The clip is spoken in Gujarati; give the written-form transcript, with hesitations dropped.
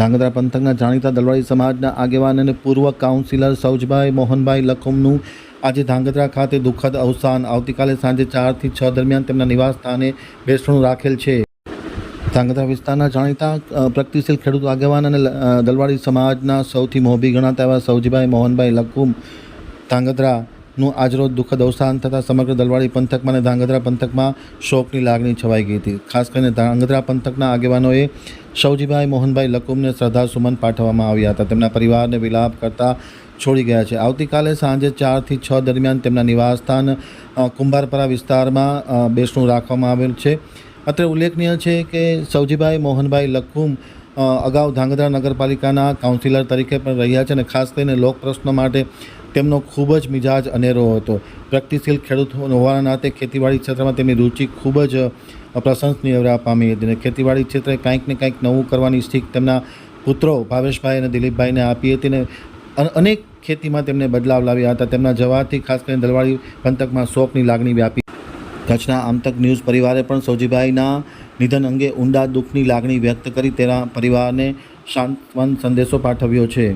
ધાંગધ્રા પંથકના જાણીતા દલવાડી સમાજના આગેવાન અને પૂર્વ કાઉન્સિલર સૌજભાઈ મોહનભાઈ લખુમનું આજે ધાંગધ્રા ખાતે દુઃખદ અવસાન. આવતીકાલે સાંજે 4 થી 6 દરમિયાન તેમના નિવાસ સ્થાને બેસણું રાખેલ છે. ધાંગધ્રા વિસ્તારના જાણીતા પ્રગતિશીલ ખેડૂત આગેવાન અને દલવાડી સમાજના સૌથી મોભી ગણાતા એવા સૌજીભાઈ મોહનભાઈ લખુમ ધાંગધ્રાનું આજરોજ દુઃખદ અવસાન થતાં સમગ્ર દલવાડી પંથકમાં અને ધાંગધ્રા પંથકમાં શોકની લાગણી છવાઈ ગઈ હતી. ખાસ કરીને ધાંગધ્રા પંથકના આગેવાનોએ સૌજીભાઈ મોહનભાઈ લખુમને શ્રદ્ધાસુમન પાઠવવામાં આવ્યા હતા. તેમના પરિવારને વિલાપ કરતા છોડી ગયા છે. આવતીકાલે સાંજે 4 થી 6 દરમિયાન તેમના નિવાસસ્થાન કુંભારપરા વિસ્તારમાં બેસણું રાખવામાં આવેલ છે. અત્રે ઉલ્લેખનીય છે કે સૌજીભાઈ મોહનભાઈ લખુમ અગાઉ ધાંગધ્રા નગરપાલિકાના કાઉન્સિલર તરીકે પણ રહ્યા છે અને ખાસ કરીને લોક પ્રશ્નો માટે તેમનો ખૂબ જ મિજાજ અનેરો હતો. પ્રગતિશીલ ખેડૂત હોવાના નાતે ખેતીવાડી ક્ષેત્રમાં તેમની રુચિ ખૂબ જ પ્રશંસનીય પામી હતી અને ખેતીવાડી ક્ષેત્રે કંઈક ને કંઈક નવું કરવાની શીખ તેમના પુત્રો ભાવેશભાઈ અને દિલીપભાઈને આપી હતી અને અનેક ખેતીમાં તેમને બદલાવ લાવ્યા હતા. તેમના જવાથી ખાસ કરીને દલવાડી પંથકમાં શોકની લાગણી વ્યાપી. કચ્છના આમતક ન્યૂઝ પરિવારે પણ સૌજીભાઈના નિધન અંગે ઊંડા દુઃખની લાગણી વ્યક્ત કરી તેના પરિવારને સાંત્વન સંદેશો પાઠવ્યો છે.